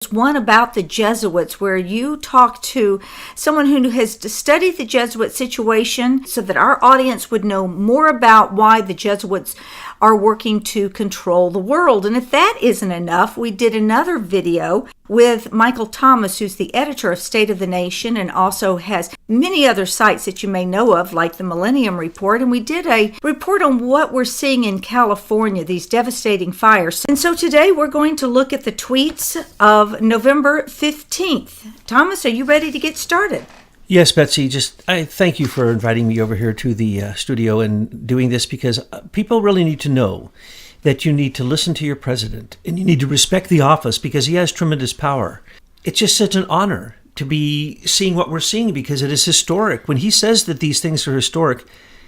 One about the Jesuits, where you talk to someone who has studied the Jesuit situation so that our audience would know more about why the Jesuits are working to control the world. And if that isn't enough, we did another video with Michael Thomas, who's the editor of State of the Nation and also has many other sites that you may know of, like the Millennium Report. And we did a report on what we're seeing in California, these devastating fires. And so today we're going to look at the tweets of November 15th. Thomas, are you ready to get started? Yes, Betsy, I thank you for inviting me over here to the studio and doing this, because people really need to know that you need to listen to your president and you need to respect the office because he has tremendous power. It's just such an honor to be seeing what we're seeing because it is historic. When he says that these things are historic,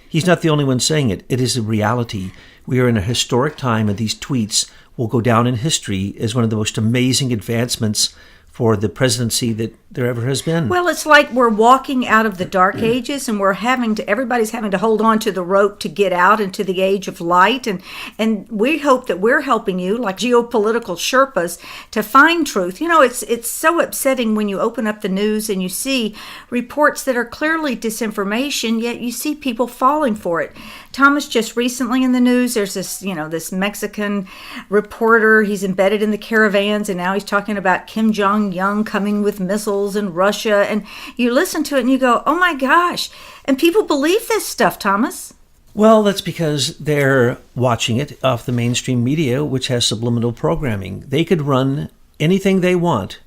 he's not the only one saying it. It is a reality. We are in a historic time, and these tweets will go down in history as one of the most amazing advancements for the presidency that there ever has been. Well, it's like we're walking out of the dark ages, and everybody's having to hold on to the rope to get out into the age of light. And we hope that we're helping you, like geopolitical Sherpas, to find truth. You know, it's so upsetting when you open up the news and you see reports that are clearly disinformation, yet you see people falling for it. Thomas, just recently in the news, there's this Mexican reporter. He's embedded in the caravans, and now he's talking about Kim Jong-un coming with missiles in Russia. And you listen to it and you go, oh my gosh. And people believe this stuff, Thomas. Well, that's because they're watching it off the mainstream media, which has subliminal programming. They could run anything they want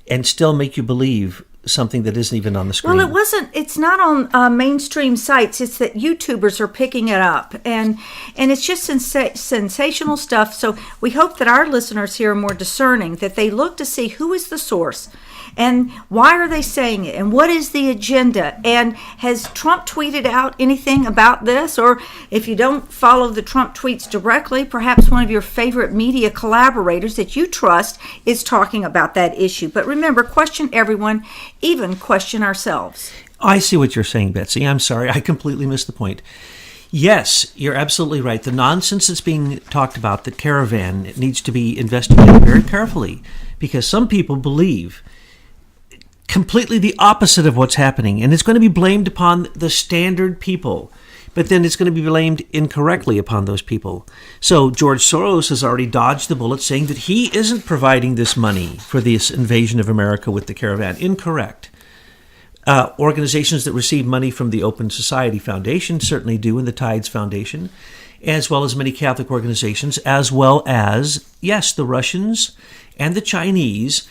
and still make you believe something that isn't even on the screen. Well, it's not on mainstream sites. It's that YouTubers are picking it up, and it's just sensational stuff. So we hope that our listeners here are more discerning, that they look to see who is the source and why are they saying it and what is the agenda, and has Trump tweeted out anything about this? Or if you don't follow the Trump tweets directly, perhaps one of your favorite media collaborators that you trust is talking about that issue. But remember, question everyone, even question ourselves. I see what you're saying, Betsy. I'm sorry, I completely missed the point. Yes, you're absolutely right. The nonsense that's being talked about, the caravan, it needs to be investigated very carefully, because some people believe completely the opposite of what's happening, and it's going to be blamed upon the standard people, but then it's going to be blamed incorrectly upon those people. So George Soros has already dodged the bullet, saying that he isn't providing this money for this invasion of America with the caravan. Incorrect. Organizations that receive money from the Open Society Foundation certainly do, and the Tides Foundation, as well as many Catholic organizations, as well as, yes, the Russians and the Chinese.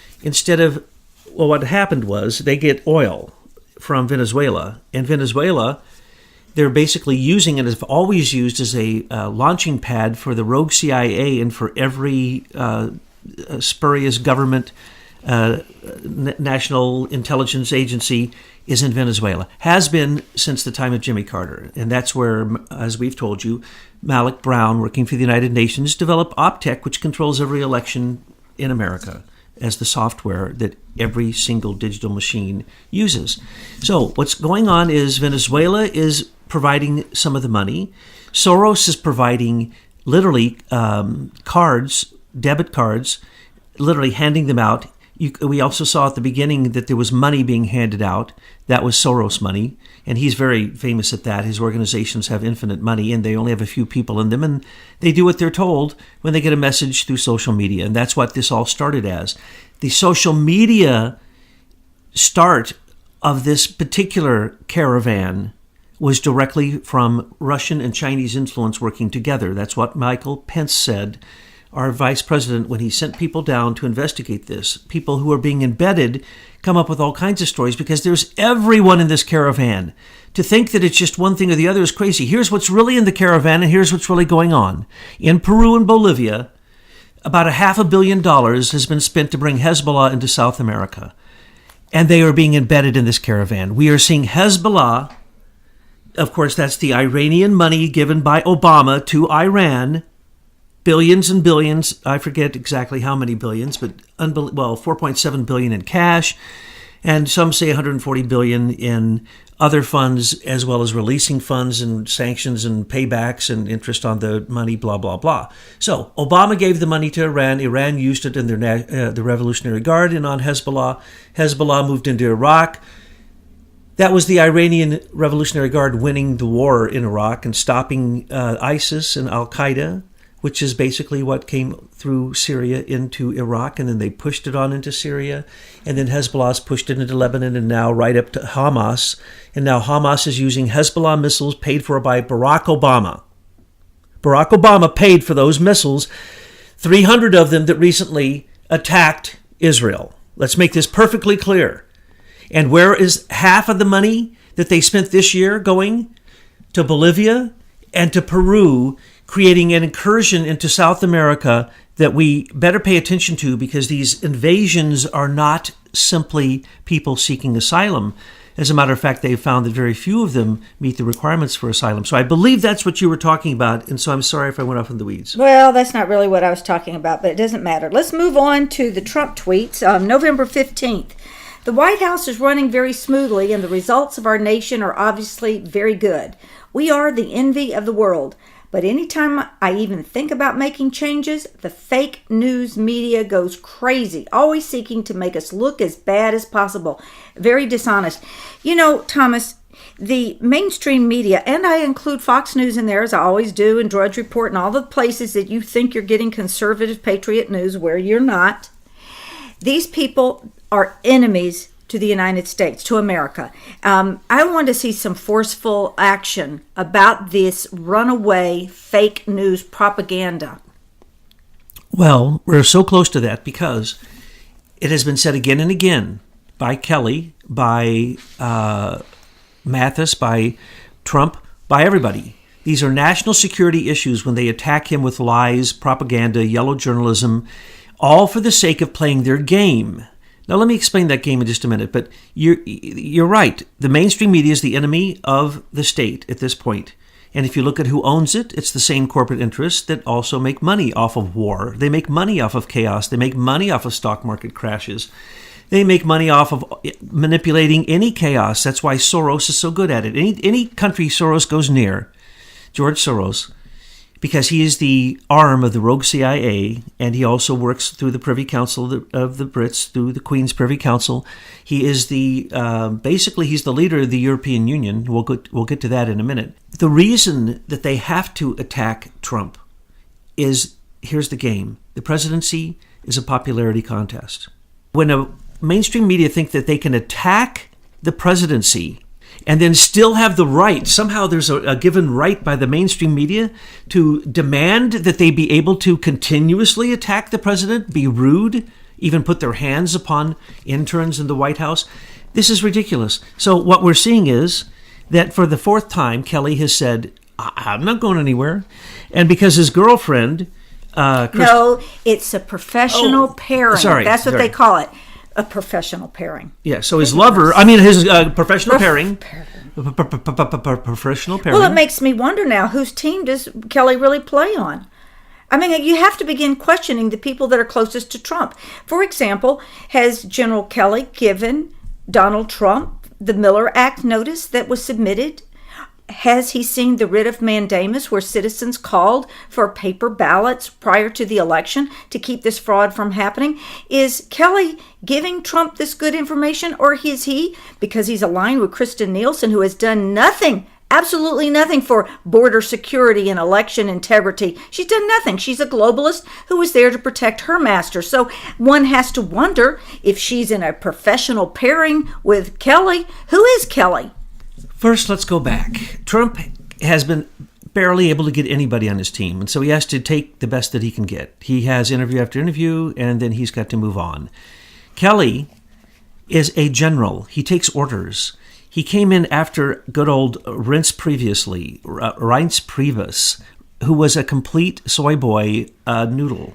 Well, what happened was they get oil from Venezuela, and Venezuela, they're basically using it, as always used, as a launching pad for the rogue CIA and for every spurious government, national intelligence agency is in Venezuela. Has been since the time of Jimmy Carter. And that's where, as we've told you, Malik Brown, working for the United Nations, developed Optech, which controls every election in America, as the software that every single digital machine uses. So what's going on is Venezuela is providing some of the money. Soros is providing literally cards, debit cards, literally handing them out. We also saw at the beginning that there was money being handed out. That was Soros money, and he's very famous at that. His organizations have infinite money, and they only have a few people in them, and they do what they're told when they get a message through social media, and that's what this all started as. The social media start of this particular caravan was directly from Russian and Chinese influence working together. That's what Michael Pence said, our vice president, when he sent people down to investigate this. People who are being embedded come up with all kinds of stories because there's everyone in this caravan. To think that it's just one thing or the other is crazy. Here's what's really in the caravan, and here's what's really going on. In Peru and Bolivia, about $500 million has been spent to bring Hezbollah into South America. And they are being embedded in this caravan. We are seeing Hezbollah, of course, that's the Iranian money given by Obama to Iran, billions and billions, I forget exactly how many billions, but 4.7 billion in cash. and some say 140 billion in other funds, as well as releasing funds and sanctions and paybacks and interest on the money, blah, blah, blah. So Obama gave the money to Iran. Iran used it in the Revolutionary Guard and on Hezbollah. Hezbollah moved into Iraq. That was the Iranian Revolutionary Guard winning the war in Iraq and stopping ISIS and Al-Qaeda, which is basically what came through Syria into Iraq, and then they pushed it on into Syria, and then Hezbollah's pushed it into Lebanon, and now right up to Hamas. And now Hamas is using Hezbollah missiles paid for by Barack Obama. Barack Obama paid for those missiles, 300 of them that recently attacked Israel. Let's make this perfectly clear. And where is half of the money that they spent this year going? To Bolivia and to Peru, creating an incursion into South America that we better pay attention to, because these invasions are not simply people seeking asylum. As a matter of fact, they've found that very few of them meet the requirements for asylum. So I believe that's what you were talking about, and so I'm sorry if I went off in the weeds. Well, that's not really what I was talking about, but it doesn't matter. Let's move on to the Trump tweets. November 15th. The White House is running very smoothly, and the results of our nation are obviously very good. We are the envy of the world. But anytime I even think about making changes, the fake news media goes crazy, always seeking to make us look as bad as possible. Very dishonest. You know, Thomas, the mainstream media, and I include Fox News in there, as I always do, and Drudge Report, and all the places that you think you're getting conservative patriot news where you're not. These people are enemies to the United States, to America. I want to see some forceful action about this runaway fake news propaganda. Well, we're so close to that because it has been said again and again by Kelly, by Mathis, by Trump, by everybody. These are national security issues when they attack him with lies, propaganda, yellow journalism, all for the sake of playing their game. Now, let me explain that game in just a minute, but you're right. The mainstream media is the enemy of the state at this point. And if you look at who owns it, it's the same corporate interests that also make money off of war. They make money off of chaos. They make money off of stock market crashes. They make money off of manipulating any chaos. That's why Soros is so good at it. Any country Soros goes near, George Soros, because he is the arm of the rogue CIA, and he also works through the Privy Council of the Brits, through the Queen's Privy Council. He is basically he's the leader of the European Union. We'll get to that in a minute. The reason that they have to attack Trump is, here's the game. The presidency is a popularity contest. When a mainstream media think that they can attack the presidency and then still have the right, somehow there's a given right by the mainstream media to demand that they be able to continuously attack the president, be rude, even put their hands upon interns in the White House. This is ridiculous. So what we're seeing is that for the fourth time, Kelly has said, I'm not going anywhere. And because his girlfriend... No, it's a professional pairing. That's what they call it. A professional pairing. Yeah, so his lover, his professional pairing. Professional pairing. Well, it makes me wonder now, whose team does Kelly really play on? I mean, you have to begin questioning the people that are closest to Trump. For example, has General Kelly given Donald Trump the Mueller Act notice that was submitted? Has he seen the writ of mandamus where citizens called for paper ballots prior to the election to keep this fraud from happening? Is Kelly giving Trump this good information, or is he, because he's aligned with Kristen Nielsen, who has done nothing, absolutely nothing for border security and election integrity? She's done nothing. She's a globalist who was there to protect her master. So one has to wonder if she's in a professional pairing with Kelly. Who is Kelly? First, let's go back. Trump has been barely able to get anybody on his team, and so he has to take the best that he can get. He has interview after interview, and then he's got to move on. Kelly is a general. He takes orders. He came in after good old Reince Priebus, who was a complete soy boy noodle.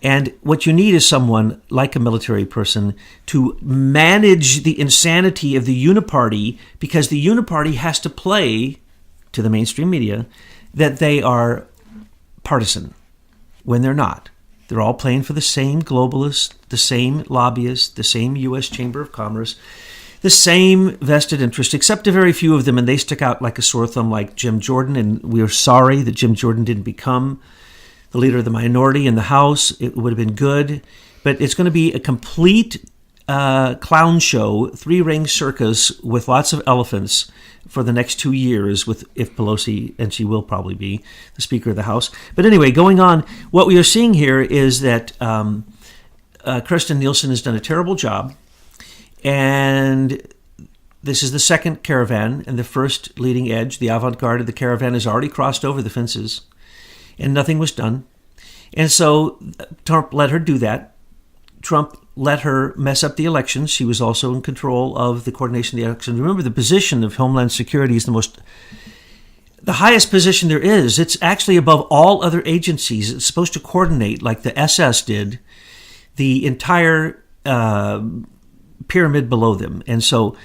And what you need is someone like a military person to manage the insanity of the uniparty, because the uniparty has to play to the mainstream media that they are partisan when they're not. They're all playing for the same globalists, the same lobbyists, the same U.S. Chamber of Commerce, the same vested interest, except a very few of them, and they stick out like a sore thumb, like Jim Jordan, and we are sorry that Jim Jordan didn't become the leader of the minority in the House. It would have been good, but it's going to be a complete clown show, three-ring circus with lots of elephants for the next 2 years, with if Pelosi, and she will probably be the Speaker of the House. But anyway, going on, what we are seeing here is that Kirstjen Nielsen has done a terrible job. And this is the second caravan, and the first leading edge, the avant-garde of the caravan, has already crossed over the fences, and nothing was done. And so Trump let her do that. Trump let her mess up the elections. She was also in control of the coordination of the elections. Remember, the position of Homeland Security is the highest position there is. It's actually above all other agencies. It's supposed to coordinate, like the SS did, the entire pyramid below them. And so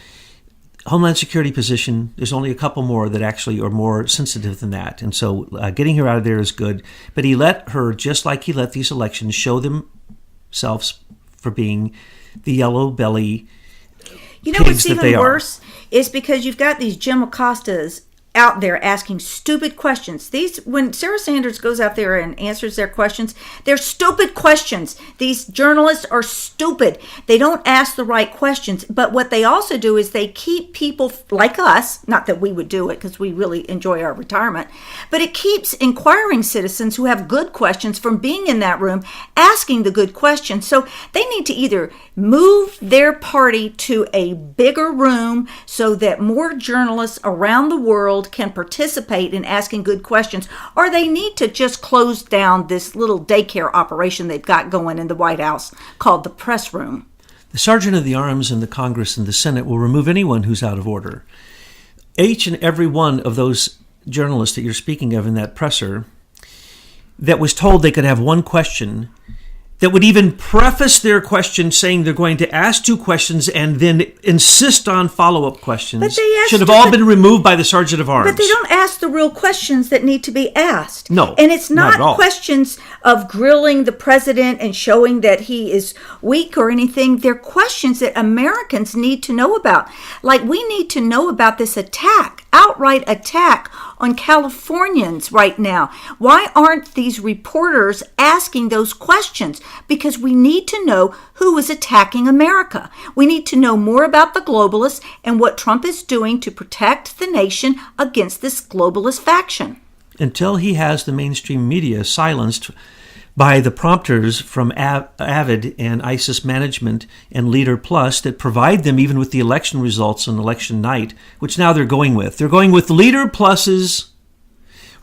Homeland Security position, there's only a couple more that actually are more sensitive than that. And so getting her out of there is good. But he let her, just like he let these elections show themselves for being the yellow belly What's even worse is because you've got these Jim Acostas out there asking stupid questions. When Sarah Sanders goes out there and answers their questions, they're stupid questions. These journalists are stupid. They don't ask the right questions. But what they also do is they keep people like us, not that we would do it because we really enjoy our retirement, but it keeps inquiring citizens who have good questions from being in that room asking the good questions. So they need to either move their party to a bigger room so that more journalists around the world can participate in asking good questions, or they need to just close down this little daycare operation they've got going in the White House called the press room. The Sergeant of the Arms in the Congress and the Senate will remove anyone who's out of order. Each and every one of those journalists that you're speaking of in that presser that was told they could have one question, that would even preface their question saying they're going to ask two questions and then insist on follow-up questions, should have all been removed by the Sergeant of Arms. But they don't ask the real questions that need to be asked. No, and it's not at all. Questions of grilling the president and showing that he is weak or anything. They're questions that Americans need to know about. Like, we need to know about this attack, outright attack on Californians right now. Why aren't these reporters asking those questions? Because we need to know who is attacking America. We need to know more about the globalists and what Trump is doing to protect the nation against this globalist faction. Until he has the mainstream media silenced by the prompters from Avid and ISIS Management and Leader Plus that provide them even with the election results on election night, which now they're going with. They're going with Leader Plus's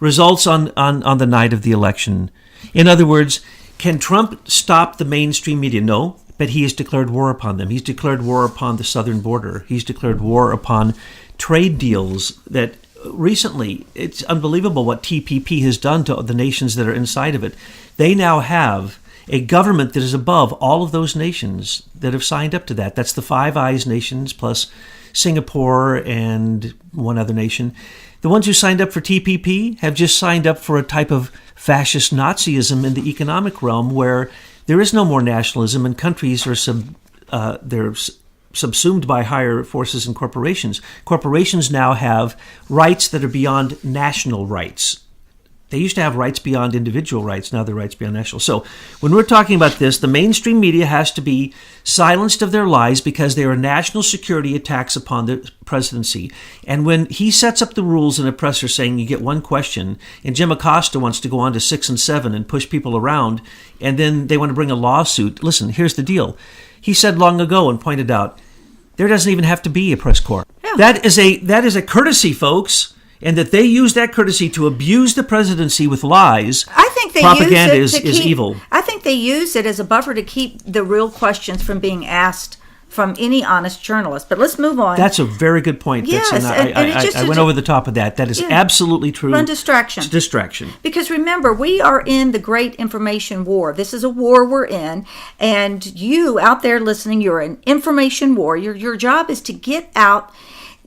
results on the night of the election. In other words, can Trump stop the mainstream media? No, but he has declared war upon them. He's declared war upon the southern border. He's declared war upon trade deals that recently, it's unbelievable what TPP has done to the nations that are inside of it. They now have a government that is above all of those nations that have signed up to that. That's the Five Eyes nations plus Singapore and one other nation. The ones who signed up for TPP have just signed up for a type of fascist Nazism in the economic realm where there is no more nationalism and countries are subsumed by higher forces and corporations. Corporations now have rights that are beyond national rights. They used to have rights beyond individual rights. Now they're rights beyond national. So when we're talking about this, the mainstream media has to be silenced of their lies because they are national security attacks upon the presidency. And when he sets up the rules in a presser saying you get one question, and Jim Acosta wants to go on to 6 and 7 and push people around, and then they want to bring a lawsuit. Listen, here's the deal. He said long ago and pointed out, there doesn't even have to be a press corps. Yeah. That is a courtesy, folks. And that they use that courtesy to abuse the presidency with lies. I think they propaganda use it is evil. I think they use it as a buffer to keep the real questions from being asked from any honest journalist. But let's move on. That's a very good point. Yes, I went over the top of that. That is absolutely true. Run distraction. It's distraction. Because remember, we are in the great information war. This is a war we're in. And you out there listening, you're an information warrior. Your job is to get out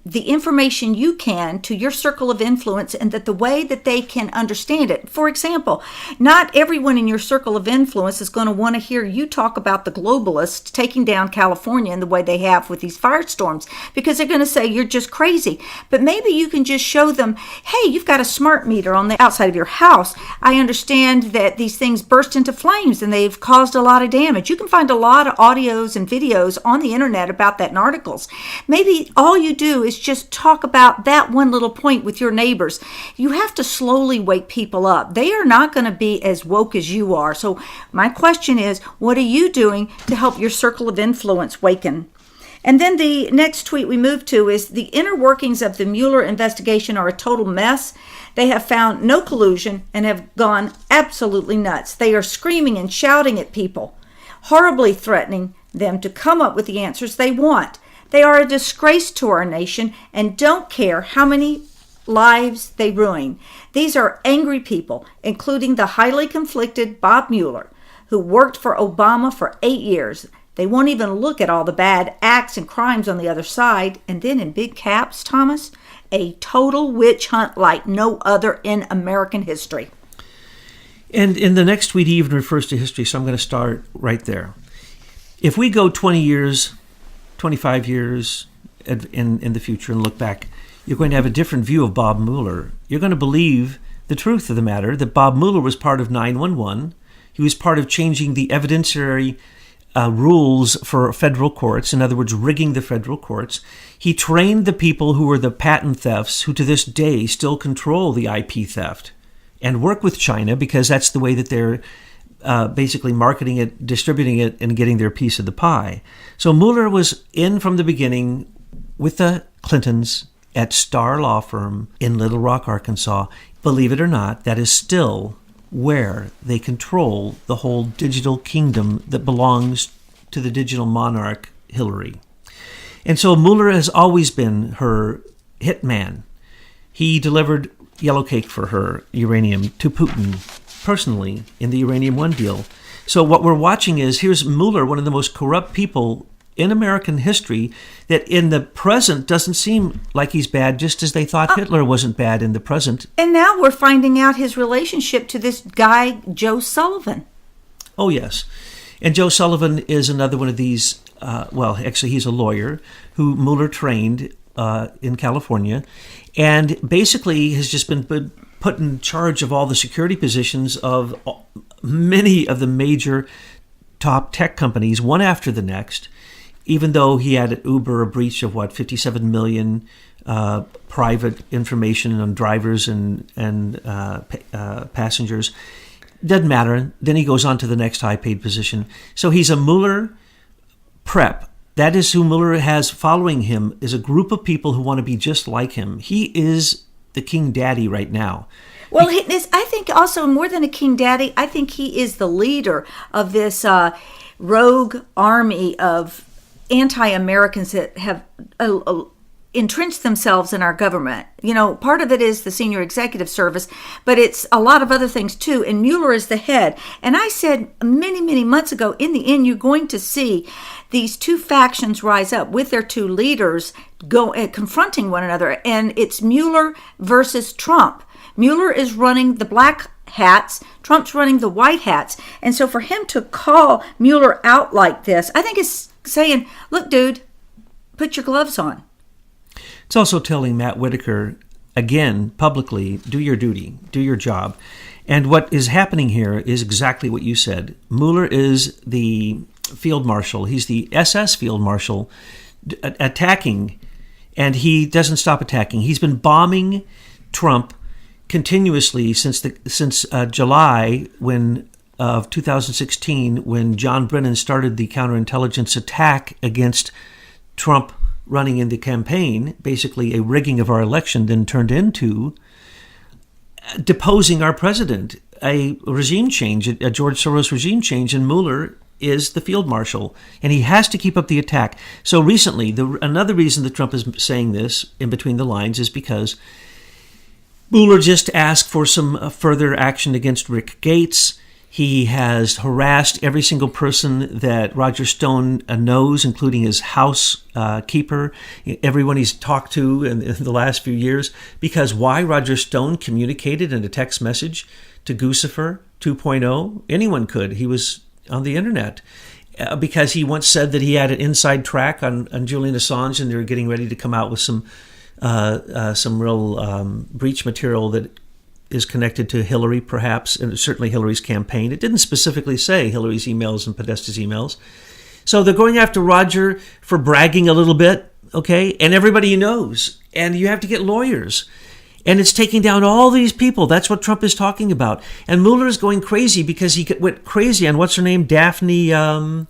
the information you can to your circle of influence, and that the way that they can understand it. For example, not everyone in your circle of influence is going to want to hear you talk about the globalists taking down California in the way they have with these firestorms, because they're going to say you're just crazy. But maybe you can just show them, hey, you've got a smart meter on the outside of your house. I understand that these things burst into flames and they've caused a lot of damage. You can find a lot of audios and videos on the internet about that in articles. Maybe all you do is just talk about that one little point with your neighbors. You have to slowly wake people up. They are not going to be as woke as you are. So my question is, what are you doing to help your circle of influence waken? And then the next tweet we move to is, the inner workings of the Mueller investigation are a total mess. They have found no collusion and have gone absolutely nuts. They are screaming and shouting at people, horribly threatening them to come up with the answers they want. They are a disgrace to our nation and don't care how many lives they ruin. These are angry people, including the highly conflicted Bob Mueller, who worked for Obama for 8 years. They won't even look at all the bad acts and crimes on the other side. And then in big caps, Thomas, a total witch hunt like no other in American history. And in the next tweet, he even refers to history, so I'm going to start right there. If we go 20 years, 25 years in the future and look back, you're going to have a different view of Bob Mueller. You're going to believe the truth of the matter, that Bob Mueller was part of 9/11. He was part of changing the evidentiary rules for federal courts, in other words, rigging the federal courts. He trained the people who were the patent thefts, who to this day still control the IP theft and work with China, because that's the way that they're basically marketing it, distributing it, and getting their piece of the pie. So Mueller was in from the beginning with the Clintons at Starr Law Firm in Little Rock, Arkansas. Believe it or not, that is still where they control the whole digital kingdom that belongs to the digital monarch, Hillary. And so Mueller has always been her hitman. He delivered yellow cake for her, uranium, to Putin personally in the Uranium One deal. So what we're watching is, here's Mueller, one of the most corrupt people in American history, that in the present doesn't seem like he's bad, just as they thought Hitler wasn't bad in the present. And now we're finding out his relationship to this guy, Joe Sullivan. Oh, yes. And Joe Sullivan is another one of these, actually he's a lawyer who Mueller trained in California, and basically has just been put in charge of all the security positions of many of the major top tech companies, one after the next, even though he had at Uber a breach of 57 million private information on drivers and passengers. Doesn't matter. Then he goes on to the next high-paid position. So he's a Mueller prep. That is who Mueller has following him, is a group of people who want to be just like him. He is the king daddy right now. Well, I think also more than a king daddy, I think he is the leader of this rogue army of anti-Americans that have entrenched themselves in our government. You know, part of it is the senior executive service, but it's a lot of other things too. And Mueller is the head. And I said many, many months ago, in the end, you're going to see these two factions rise up with their two leaders confronting one another. And it's Mueller versus Trump. Mueller is running the black hats, Trump's running the white hats. And so for him to call Mueller out like this, I think is saying, look, dude, put your gloves on. It's also telling Matt Whitaker, again, publicly, do your duty, do your job. And what is happening here is exactly what you said. Mueller is the field marshal. He's the SS field marshal attacking, and he doesn't stop attacking. He's been bombing Trump continuously since July of 2016, when John Brennan started the counterintelligence attack against Trump running in the campaign, basically a rigging of our election, then turned into deposing our president, a regime change, a George Soros regime change, and Mueller is the field marshal, and he has to keep up the attack. So recently, another reason that Trump is saying this in between the lines is because Mueller just asked for some further action against Rick Gates. He has harassed every single person that Roger Stone knows, including his housekeeper, everyone he's talked to in the last few years. Because why? Roger Stone communicated in a text message to Guccifer 2.0. Anyone could. He was on the internet. Because he once said that he had an inside track on Julian Assange, and they were getting ready to come out with some real breach material that is connected to Hillary, perhaps, and certainly Hillary's campaign. It didn't specifically say Hillary's emails and Podesta's emails. So they're going after Roger for bragging a little bit, okay? And everybody knows. And you have to get lawyers. And it's taking down all these people. That's what Trump is talking about. And Mueller is going crazy because he went crazy on, what's her name? Daphne...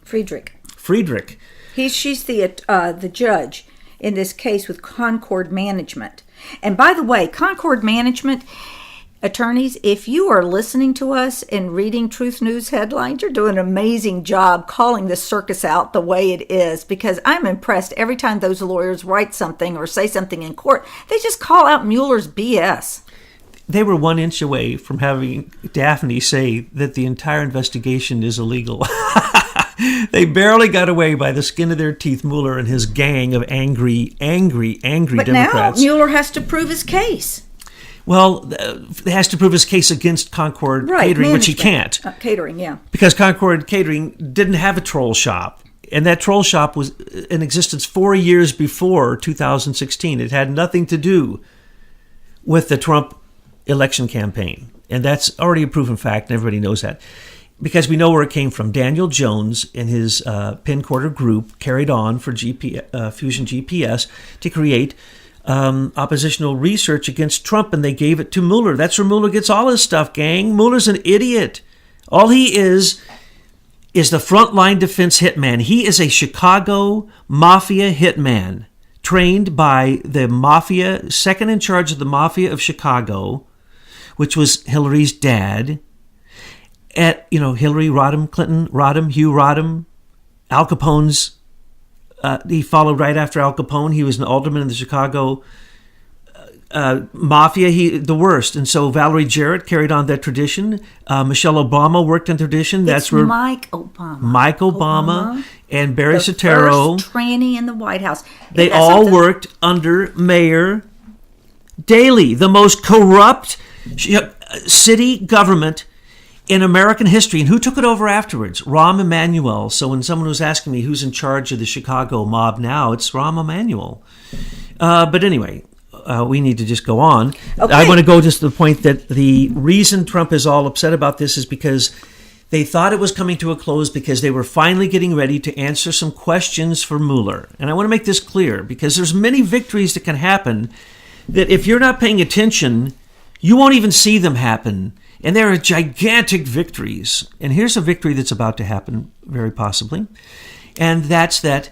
Friedrich. She's the judge in this case with Concord Management. And by the way, Concord Management... Attorneys, if you are listening to us and reading Truth News headlines, you're doing an amazing job calling this circus out the way it is, because I'm impressed every time those lawyers write something or say something in court. They just call out Mueller's BS. They were 1 inch away from having Daphne say that the entire investigation is illegal. They barely got away by the skin of their teeth, Mueller and his gang of angry But Democrats. Now Mueller has to prove his case. Well, he has to prove his case against Concord Catering, which he can't. Catering, yeah. Because Concord Catering didn't have a troll shop. And that troll shop was in existence 4 years before 2016. It had nothing to do with the Trump election campaign. And that's already a proven fact, and everybody knows that. Because we know where it came from. Daniel Jones and his Pin Quarter group carried on for Fusion GPS to create oppositional research against Trump, and they gave it to Mueller. That's where Mueller gets all his stuff, gang. Mueller's an idiot. All he is the frontline defense hitman. He is a Chicago mafia hitman trained by the mafia, second in charge of the mafia of Chicago, which was Hillary's dad. Hillary, Rodham, Clinton, Rodham, Hugh Rodham, Al Capone's. He followed right after Al Capone. He was an alderman in the Chicago mafia, the worst. And so Valerie Jarrett carried on that tradition. Michelle Obama worked in tradition. That's where Mike Obama and Barry the Soetoro, first tranny in the White House. They all worked under Mayor Daley, the most corrupt city government in American history. And who took it over afterwards? Rahm Emanuel. So when someone was asking me who's in charge of the Chicago mob now, it's Rahm Emanuel. But anyway, we need to just go on. Okay. I want to go just to the point that the reason Trump is all upset about this is because they thought it was coming to a close because they were finally getting ready to answer some questions for Mueller. And I want to make this clear because there's many victories that can happen that if you're not paying attention, you won't even see them happen. And there are gigantic victories. And here's a victory that's about to happen, very possibly. And that's that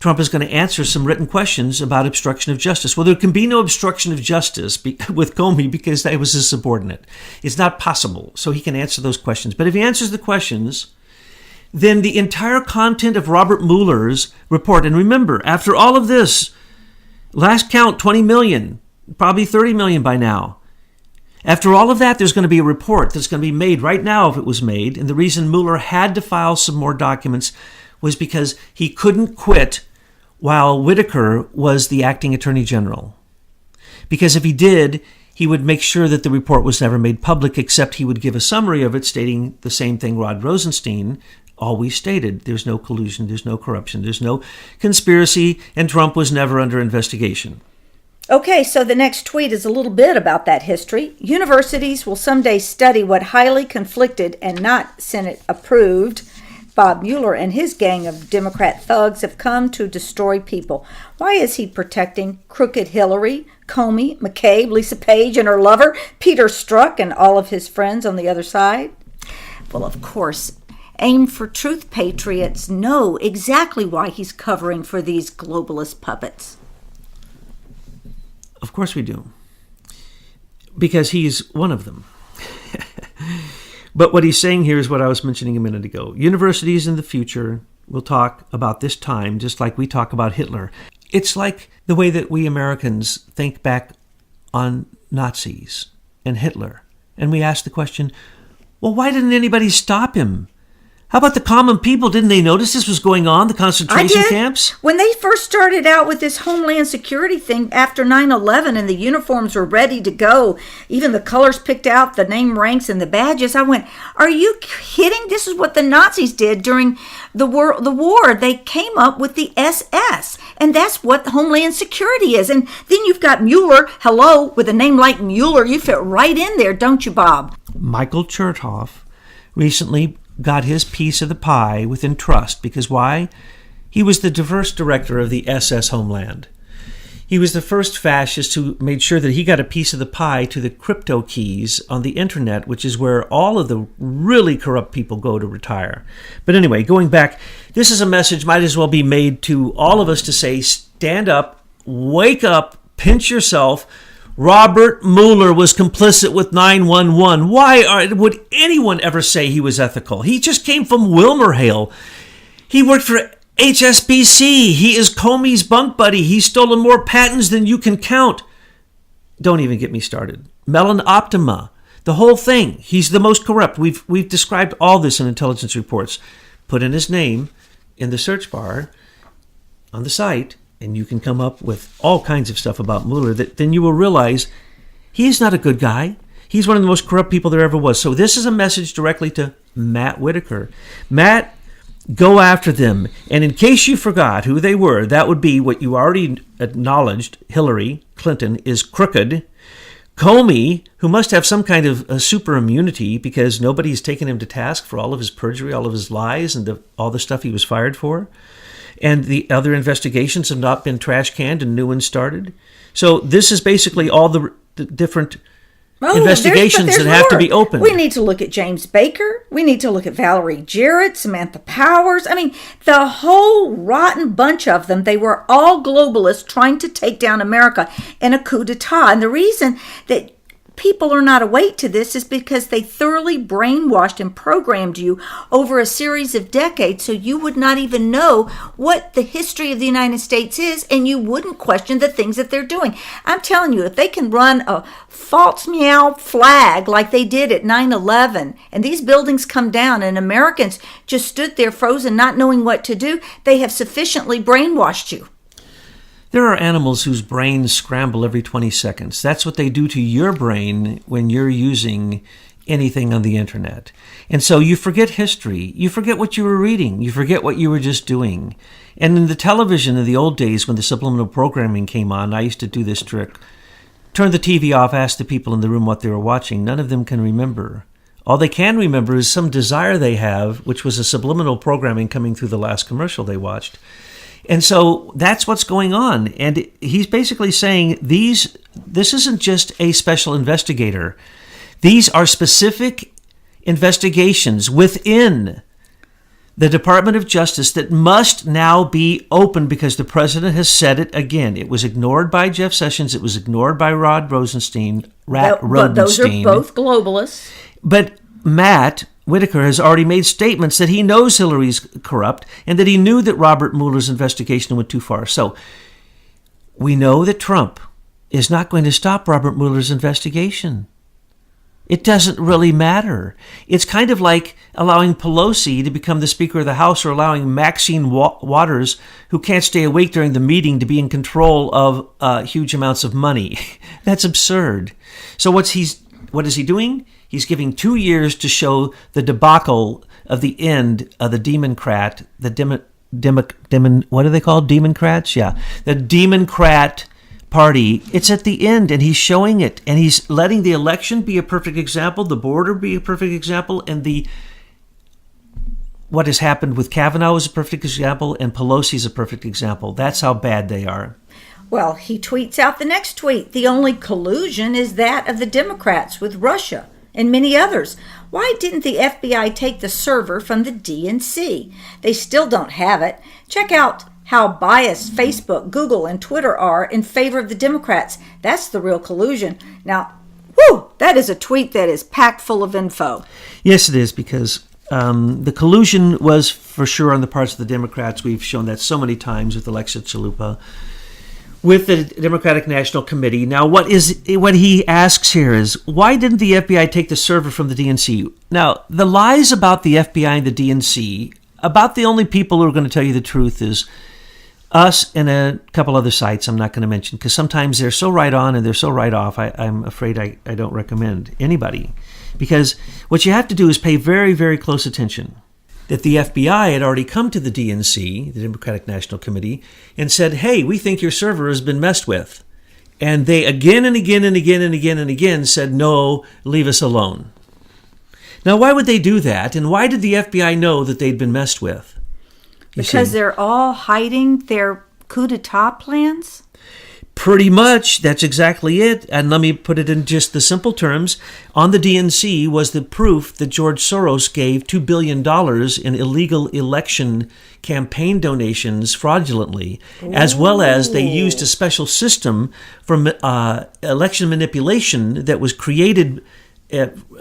Trump is going to answer some written questions about obstruction of justice. Well, there can be no obstruction of justice with Comey because that was his subordinate. It's not possible. So he can answer those questions. But if he answers the questions, then the entire content of Robert Mueller's report, and remember, after all of this, last count, 20 million, probably 30 million by now. After all of that, there's going to be a report that's going to be made right now if it was made. And the reason Mueller had to file some more documents was because he couldn't quit while Whitaker was the acting attorney general. Because if he did, he would make sure that the report was never made public, except he would give a summary of it stating the same thing Rod Rosenstein always stated. There's no collusion, there's no corruption, there's no conspiracy, and Trump was never under investigation. Okay, so the next tweet is a little bit about that history. Universities will someday study what highly conflicted and not Senate-approved Bob Mueller and his gang of Democrat thugs have come to destroy people. Why is he protecting crooked Hillary, Comey, McCabe, Lisa Page and her lover, Peter Strzok, and all of his friends on the other side? Well, of course, Aim for Truth patriots know exactly why he's covering for these globalist puppets. Of course we do. Because he's one of them. But what he's saying here is what I was mentioning a minute ago. Universities in the future will talk about this time just like we talk about Hitler. It's like the way that we Americans think back on Nazis and Hitler. And we ask the question, Well, why didn't anybody stop him? How about the common people? Didn't they notice this was going on, the concentration camps? When they first started out with this Homeland Security thing after 9/11 and the uniforms were ready to go, even the colors picked out, the name ranks and the badges, I went, are you kidding? This is what the Nazis did during the war. They came up with the SS, and that's what Homeland Security is. And then you've got Mueller, hello, with a name like Mueller, you fit right in there, don't you, Bob? Michael Chertoff recently got his piece of the pie within trust. Because why? He was the first director of the SS Homeland. He was the first fascist who made sure that he got a piece of the pie to the crypto keys on the internet, which is where all of the really corrupt people go to retire. But anyway, going back, this is a message might as well be made to all of us to say, stand up, wake up, pinch yourself. Robert Mueller was complicit with 9/11. Why would anyone ever say he was ethical? He just came from WilmerHale. He worked for HSBC. He is Comey's bunk buddy. He's stolen more patents than you can count. Don't even get me started. Melon Optima, the whole thing. He's the most corrupt. We've described all this in intelligence reports. Put in his name in the search bar on the site, and you can come up with all kinds of stuff about Mueller that then you will realize he's not a good guy. He's one of the most corrupt people there ever was. So this is a message directly to Matt Whitaker. Matt, go after them. And in case you forgot who they were, that would be what you already acknowledged. Hillary Clinton is crooked. Comey, who must have some kind of a super immunity because nobody's taken him to task for all of his perjury, all of his lies, and all the stuff he was fired for. And the other investigations have not been trash canned and new ones started. So this is basically all the different investigations that have to be opened. We need to look at James Baker. We need to look at Valerie Jarrett, Samantha Powers. I mean, the whole rotten bunch of them, they were all globalists trying to take down America in a coup d'etat. And the reason that people are not awake to this is because they thoroughly brainwashed and programmed you over a series of decades so you would not even know what the history of the United States is, and you wouldn't question the things that they're doing. I'm telling you, if they can run a false meow flag like they did at 9/11 and these buildings come down and Americans just stood there frozen not knowing what to do, they have sufficiently brainwashed you. There are animals whose brains scramble every 20 seconds. That's what they do to your brain when you're using anything on the internet. And so you forget history. You forget what you were reading. You forget what you were just doing. And in the television in the old days when the subliminal programming came on, I used to do this trick. Turn the TV off, ask the people in the room what they were watching. None of them can remember. All they can remember is some desire they have, which was a subliminal programming coming through the last commercial they watched. And so that's what's going on. And he's basically saying this isn't just a special investigator. These are specific investigations within the Department of Justice that must now be open because the president has said it again. It was ignored by Jeff Sessions. It was ignored by Rod Rosenstein. But those are both globalists. But Matt Whitaker has already made statements that he knows Hillary's corrupt and that he knew that Robert Mueller's investigation went too far. So we know that Trump is not going to stop Robert Mueller's investigation. It doesn't really matter. It's kind of like allowing Pelosi to become the Speaker of the House or allowing Maxine Waters, who can't stay awake during the meeting, to be in control of huge amounts of money. That's absurd. So what is he doing? He's giving 2 years to show the debacle of the end of the Democrat, what are they called? Democrats? Yeah. The Democrat Party. It's at the end, and he's showing it. And he's letting the election be a perfect example, the border be a perfect example, and what has happened with Kavanaugh is a perfect example, and Pelosi's a perfect example. That's how bad they are. Well, he tweets out the next tweet. The only collusion is that of the Democrats with Russia and many others. Why didn't the FBI take the server from the DNC? They still don't have it. Check out how biased Facebook, Google, and Twitter are in favor of the Democrats. That's the real collusion. Now, that is a tweet that is packed full of info. Yes, it is, because the collusion was for sure on the parts of the Democrats. We've shown that so many times with Alexis Chalupa. with the Democratic National Committee. Now, what he asks here is, why didn't the FBI take the server from the DNC? Now, the lies about the FBI and the DNC, about the only people who are going to tell you the truth is us and a couple other sites I'm not going to mention, because sometimes they're so right on and they're so right off, I'm afraid I don't recommend anybody. Because what you have to do is pay very, very close attention. That the FBI had already come to the DNC, the Democratic National Committee, and said, hey, we think your server has been messed with. And they again and again and again and again and again said, no, leave us alone. Now, why would they do that? And why did the FBI know that they'd been messed with? Because they're all hiding their coup d'etat plans? Pretty much, that's exactly it. And let me put it in just the simple terms. On the DNC was the proof that George Soros gave $2 billion in illegal election campaign donations fraudulently, as well as they used a special system for election manipulation that was created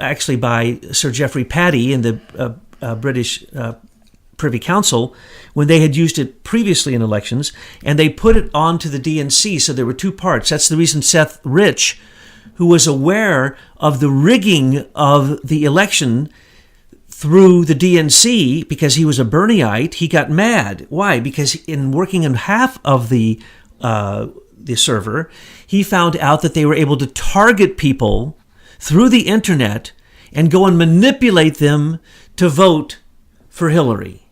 actually by Sir Geoffrey Patty and the British Privy Council when they had used it previously in elections, and they put it onto the DNC. So there were two parts. That's the reason Seth Rich, who was aware of the rigging of the election through the DNC, because he was a Bernieite, he got mad. Why? Because in working on half of the server, he found out that they were able to target people through the internet and go and manipulate them to vote for Hillary.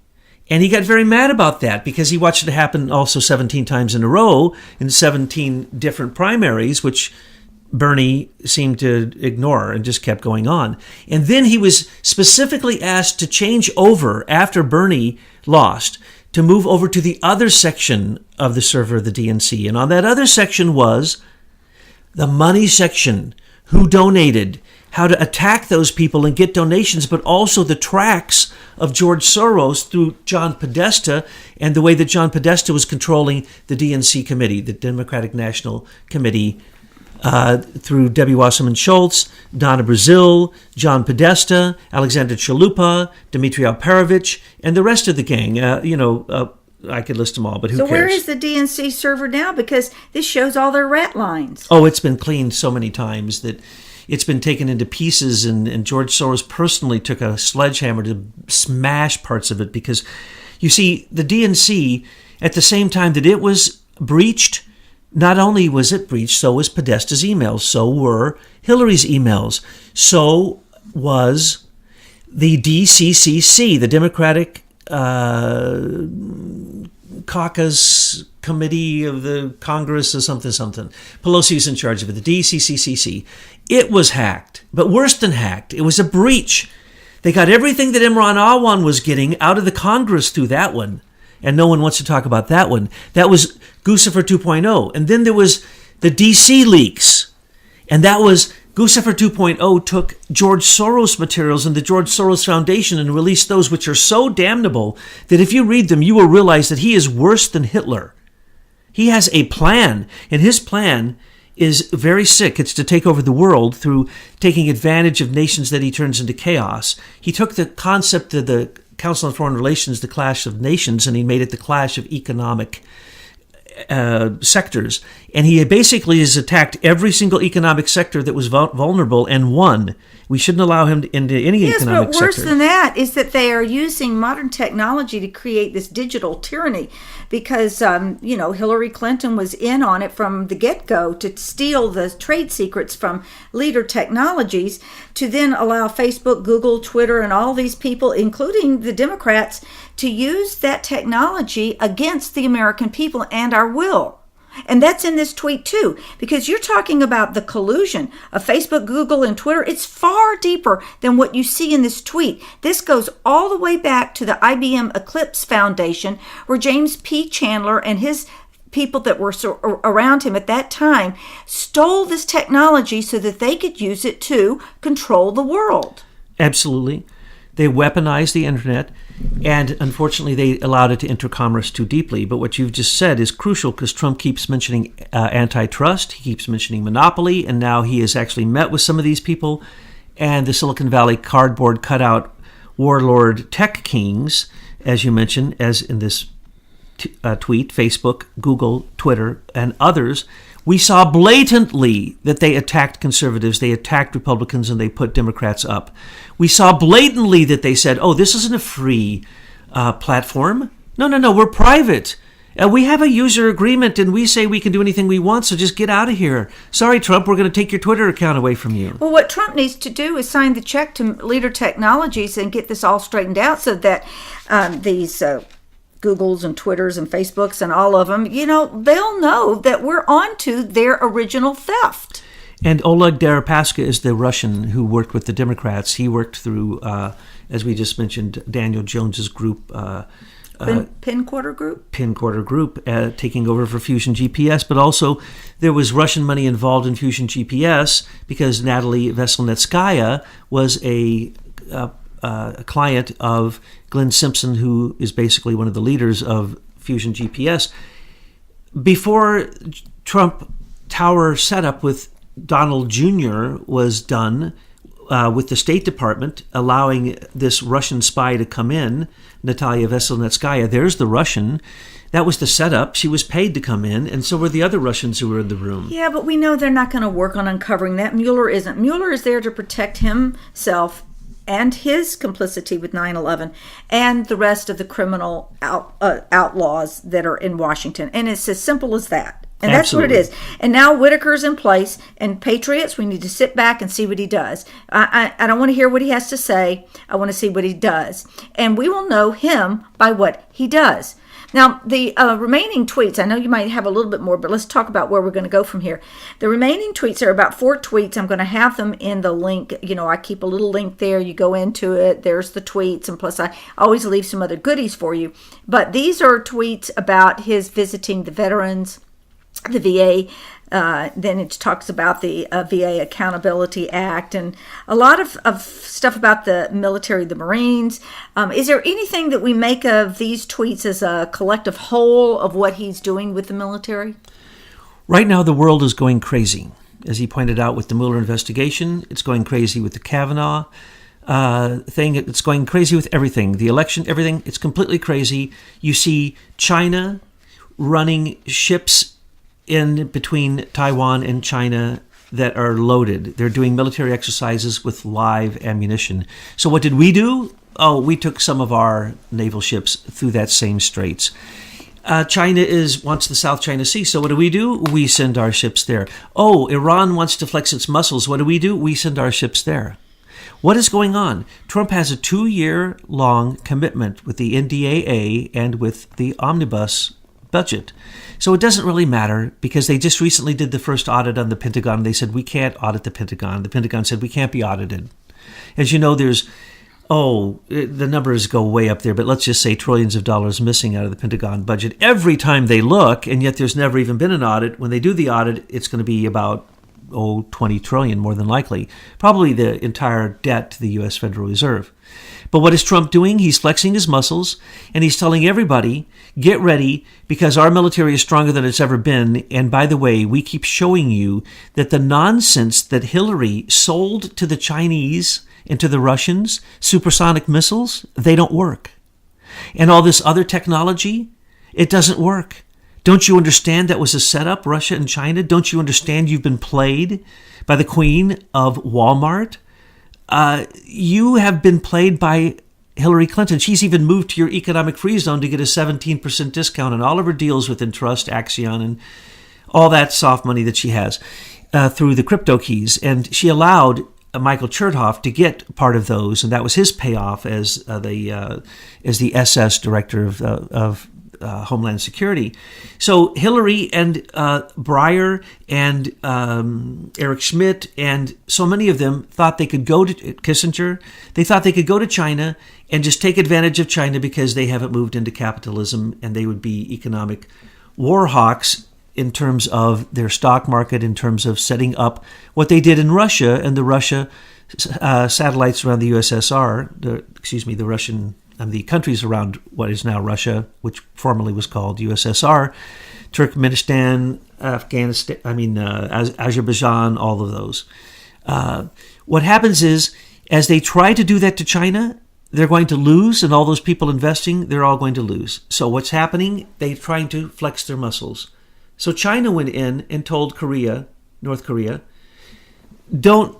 And he got very mad about that because he watched it happen also 17 times in a row in 17 different primaries, which Bernie seemed to ignore and just kept going on. And then he was specifically asked to change over after Bernie lost, to move over to the other section of the server of the DNC. And on that other section was the money section, who donated, how to attack those people and get donations, but also the tracks of George Soros through John Podesta and the way that John Podesta was controlling the DNC committee, the Democratic National Committee, through Debbie Wasserman Schultz, Donna Brazil, John Podesta, Alexander Chalupa, Dmitry Alperovich, and the rest of the gang. I could list them all, but who cares? So where is the DNC server now? Because this shows all their rat lines. Oh, it's been cleaned so many times that it's been taken into pieces, and George Soros personally took a sledgehammer to smash parts of it, because, you see, the DNC, at the same time that it was breached, not only was it breached, so was Podesta's emails, so were Hillary's emails, so was the DCCC, the Democratic Caucus Committee of the Congress or something. Pelosi was in charge of it, the DCCC. It was hacked, but worse than hacked. It was a breach. They got everything that Imran Awan was getting out of the Congress through that one, and no one wants to talk about that one. That was Guccifer 2.0. And then there was the DC leaks, and that was Guccifer 2.0 took George Soros materials and the George Soros Foundation and released those, which are so damnable that if you read them, you will realize that he is worse than Hitler. He has a plan, and his plan is very sick. It's to take over the world through taking advantage of nations that he turns into chaos. He took the concept of the Council on Foreign Relations, the clash of nations, and he made it the clash of economic sectors. And he basically has attacked every single economic sector that was vulnerable and won. We shouldn't allow him into any economic sector. Yes, but worse than that is that they are using modern technology to create this digital tyranny, because, Hillary Clinton was in on it from the get-go to steal the trade secrets from Leader Technologies, to then allow Facebook, Google, Twitter, and all these people, including the Democrats, to use that technology against the American people and our will. And that's in this tweet too, because you're talking about the collusion of Facebook, Google, and Twitter. It's far deeper than what you see in this tweet. This goes all the way back to the IBM Eclipse Foundation, where James P. Chandler and his people that were around him at that time stole this technology so that they could use it to control the world. Absolutely. They weaponized the internet, and unfortunately they allowed it to enter commerce too deeply. But what you've just said is crucial, because Trump keeps mentioning antitrust, he keeps mentioning monopoly, and now he has actually met with some of these people, and the Silicon Valley cardboard cutout warlord tech kings, as you mentioned, as in this tweet, Facebook, Google, Twitter, and others, we saw blatantly that they attacked conservatives, they attacked Republicans, and they put Democrats up. We saw blatantly that they said, oh, this isn't a free platform. No, we're private. We have a user agreement, and we say we can do anything we want, so just get out of here. Sorry, Trump, we're going to take your Twitter account away from you. Well, what Trump needs to do is sign the check to Leader Technologies and get this all straightened out so that these Googles and Twitters and Facebooks and all of them, they'll know that we're on to their original theft. And Oleg Deripaska is the Russian who worked with the Democrats. He worked through, as we just mentioned, Daniel Jones's group, Pinquarter Group, taking over for Fusion GPS, but also there was Russian money involved in Fusion GPS because Natalie Veselnitskaya was a client of Glenn Simpson, who is basically one of the leaders of Fusion GPS. Before Trump Tower setup with Donald Jr. was done, with the State Department allowing this Russian spy to come in, Natalia Veselnitskaya, there's the Russian. That was the setup. She was paid to come in, and so were the other Russians who were in the room. Yeah, but we know they're not going to work on uncovering that. Mueller isn't. Mueller is there to protect himself and his complicity with 9/11 and the rest of the criminal outlaws that are in Washington. And it's as simple as that. And Absolutely. That's what it is. And now Whitaker's in place, and Patriots, we need to sit back and see what he does. I don't want to hear what he has to say. I want to see what he does. And we will know him by what he does. Now, the remaining tweets, I know you might have a little bit more, but let's talk about where we're going to go from here. The remaining tweets are about 4 tweets. I'm going to have them in the link. I keep a little link there. You go into it. There's the tweets. And plus, I always leave some other goodies for you. But these are tweets about his visiting the veterans, the VA. Then it talks about the VA Accountability Act and a lot of stuff about the military, the Marines. Is there anything that we make of these tweets as a collective whole of what he's doing with the military? Right now, the world is going crazy. As he pointed out with the Mueller investigation, it's going crazy with the Kavanaugh thing. It's going crazy with everything. The election, everything. It's completely crazy. You see China running ships in between Taiwan and China that are loaded. They're doing military exercises with live ammunition. So what did we do? Oh, we took some of our naval ships through that same straits. China wants the South China Sea. So what do? We send our ships there. Oh, Iran wants to flex its muscles. What do? We send our ships there. What is going on? Trump has a 2-year-long commitment with the NDAA and with the omnibus budget. So it doesn't really matter because they just recently did the first audit on the Pentagon. They said, we can't audit the Pentagon. The Pentagon said, we can't be audited. As you know, the numbers go way up there, but let's just say trillions of dollars missing out of the Pentagon budget every time they look, and yet there's never even been an audit. When they do the audit, it's going to be about 20 trillion more than likely. Probably the entire debt to the U.S. Federal Reserve. But what is Trump doing? He's flexing his muscles, and he's telling everybody, get ready, because our military is stronger than it's ever been. And by the way, we keep showing you that the nonsense that Hillary sold to the Chinese and to the Russians, supersonic missiles, they don't work. And all this other technology, it doesn't work. Don't you understand that was a setup, Russia and China? Don't you understand you've been played by the queen of Walmart? You have been played by Hillary Clinton. She's even moved to your economic free zone to get a 17% discount on all of her deals with Entrust, Axion, and all that soft money that she has through the crypto keys. And she allowed Michael Chertoff to get part of those, and that was his payoff as the SS director of Homeland Security. So Hillary and Breyer and Eric Schmidt and so many of them thought they could go to Kissinger. They thought they could go to China and just take advantage of China because they haven't moved into capitalism, and they would be economic war hawks in terms of their stock market, in terms of setting up what they did in Russia and the Russia satellites around the USSR, the Russian the countries around what is now Russia, which formerly was called USSR, Turkmenistan, Afghanistan, Azerbaijan, all of those. What happens is, as they try to do that to China, they're going to lose, and all those people investing, they're all going to lose. So what's happening? They're trying to flex their muscles. So China went in and told North Korea, don't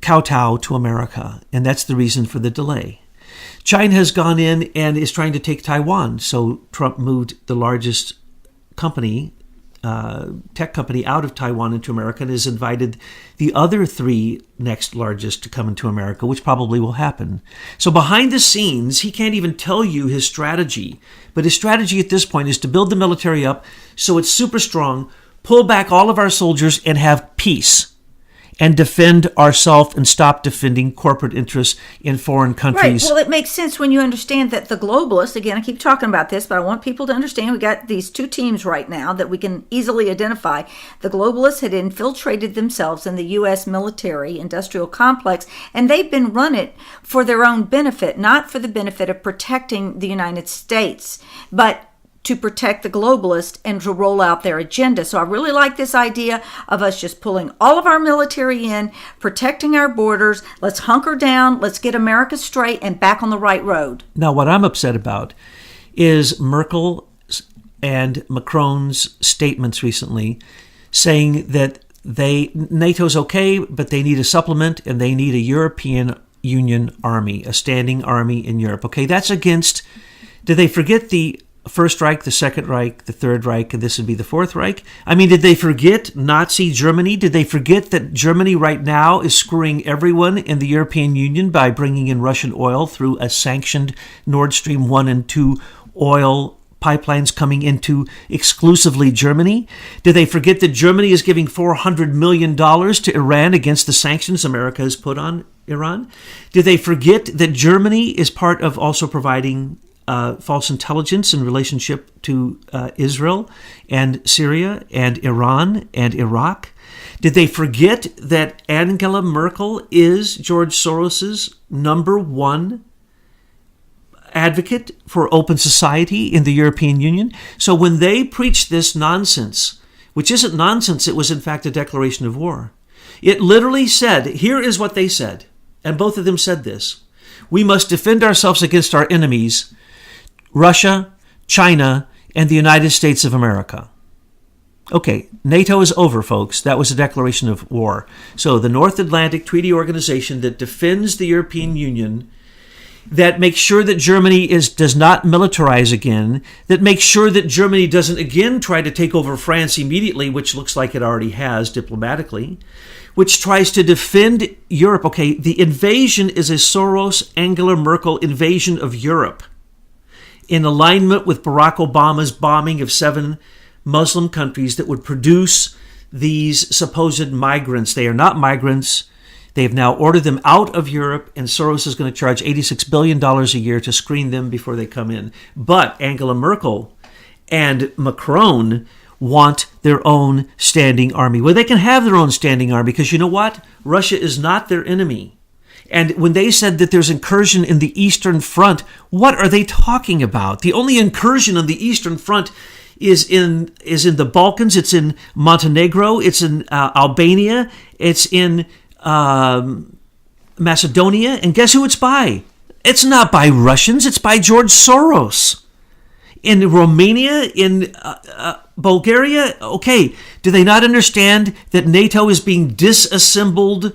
kowtow to America, and that's the reason for the delay. China has gone in and is trying to take Taiwan, so Trump moved the largest company, tech company, out of Taiwan into America and has invited the other three next largest to come into America, which probably will happen. So behind the scenes, he can't even tell you his strategy, but his strategy at this point is to build the military up so it's super strong, pull back all of our soldiers and have peace, and defend ourselves and stop defending corporate interests in foreign countries. Right. Well, it makes sense when you understand that the globalists, again, I keep talking about this, but I want people to understand we got these two teams right now that we can easily identify. The globalists had infiltrated themselves in the U.S. military industrial complex, and they've been run it for their own benefit, not for the benefit of protecting the United States, but to protect the globalists and to roll out their agenda. So I really like this idea of us just pulling all of our military in, protecting our borders. Let's hunker down. Let's get America straight and back on the right road. Now, what I'm upset about is Merkel and Macron's statements recently saying that NATO's okay, but they need a supplement and they need a European Union army, a standing army in Europe. Okay, that's against, did they forget the First Reich, the Second Reich, the Third Reich, and this would be the Fourth Reich? I mean, did they forget Nazi Germany? Did they forget that Germany right now is screwing everyone in the European Union by bringing in Russian oil through a sanctioned Nord Stream 1 and 2 oil pipelines coming into exclusively Germany? Did they forget that Germany is giving $400 million to Iran against the sanctions America has put on Iran? Did they forget that Germany is part of also providing false intelligence in relationship to Israel and Syria and Iran and Iraq? Did they forget that Angela Merkel is George Soros's number one advocate for open society in the European Union? So when they preach this nonsense, which isn't nonsense, it was in fact a declaration of war. It literally said, here is what they said, and both of them said this: we must defend ourselves against our enemies, Russia, China, and the United States of America. Okay, NATO is over, folks. That was a declaration of war. So the North Atlantic Treaty Organization that defends the European Union, that makes sure that Germany does not militarize again, that makes sure that Germany doesn't again try to take over France immediately, which looks like it already has diplomatically, which tries to defend Europe. Okay, the invasion is a Soros-Angela Merkel invasion of Europe, in alignment with Barack Obama's bombing of 7 Muslim countries that would produce these supposed migrants. They are not migrants. They have now ordered them out of Europe, and Soros is going to charge $86 billion a year to screen them before they come in. But Angela Merkel and Macron want their own standing army. Well, they can have their own standing army because you know what? Russia is not their enemy. And when they said that there's incursion in the Eastern Front, what are they talking about? The only incursion on the Eastern Front is in the Balkans. It's in Montenegro. It's in Albania. It's in Macedonia. And guess who it's by? It's not by Russians. It's by George Soros. In Romania, in Bulgaria, okay, do they not understand that NATO is being disassembled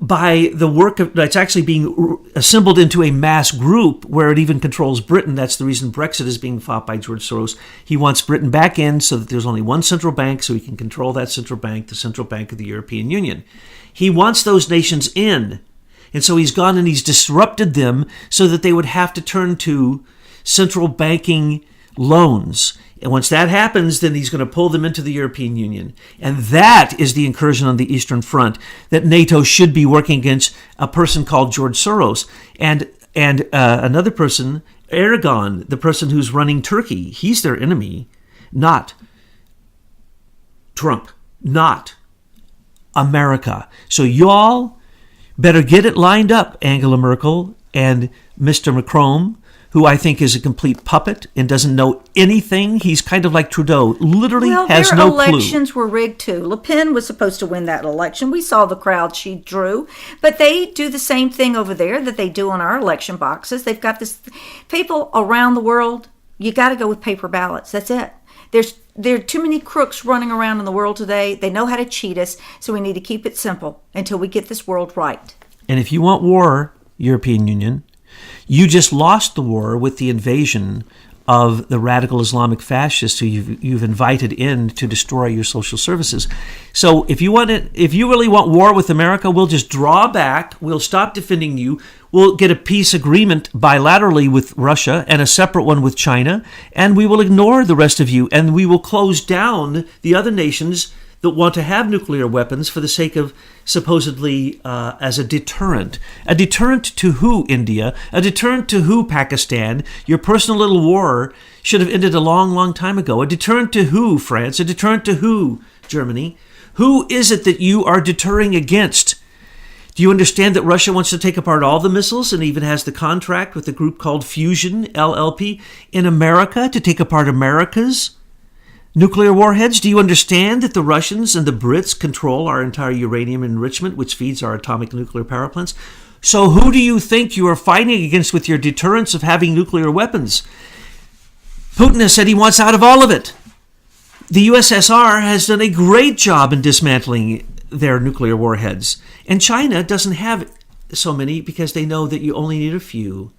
by the work of, it's actually being assembled into a mass group where it even controls Britain? That's the reason Brexit is being fought by George Soros. He wants Britain back in so that there's only one central bank, so he can control that central bank, the central bank of the European Union. He wants those nations in. And so he's gone and he's disrupted them so that they would have to turn to central banking loans. And once that happens, then he's going to pull them into the European Union. And that is the incursion on the Eastern Front that NATO should be working against, a person called George Soros. And another person, Erdogan, the person who's running Turkey, he's their enemy, not Trump, not America. So y'all better get it lined up, Angela Merkel and Mr. Macron, who I think is a complete puppet and doesn't know anything. He's kind of like Trudeau, literally has no clue. Their elections were rigged too. Le Pen was supposed to win that election. We saw the crowd she drew. But they do the same thing over there that they do on our election boxes. They've got this, people around the world, you got to go with paper ballots. That's it. There are too many crooks running around in the world today. They know how to cheat us, so we need to keep it simple until we get this world right. And if you want war, European Union, you just lost the war with the invasion of the radical Islamic fascists who you've invited in to destroy your social services. So if you really want war with America, we'll just draw back. We'll stop defending you. We'll get a peace agreement bilaterally with Russia and a separate one with China, and we will ignore the rest of you, and we will close down the other nations that want to have nuclear weapons for the sake of supposedly as a deterrent. A deterrent to who, India? A deterrent to who, Pakistan? Your personal little war should have ended a long, long time ago. A deterrent to who, France? A deterrent to who, Germany? Who is it that you are deterring against? Do you understand that Russia wants to take apart all the missiles and even has the contract with a group called Fusion, LLP, in America to take apart America's nuclear warheads? Do you understand that the Russians and the Brits control our entire uranium enrichment, which feeds our atomic nuclear power plants? So who do you think you are fighting against with your deterrence of having nuclear weapons? Putin has said he wants out of all of it. The USSR has done a great job in dismantling their nuclear warheads. And China doesn't have so many because they know that you only need a few.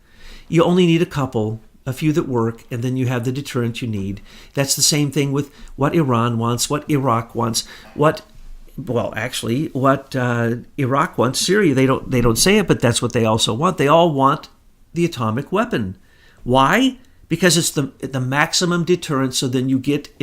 You only need a couple. A few that work, and then you have the deterrent you need. That's the same thing with what Iran wants, what Iraq wants, what Iraq wants. Syria, they don't say it, but that's what they also want. They all want the atomic weapon. Why? Because it's the maximum deterrent, so then you get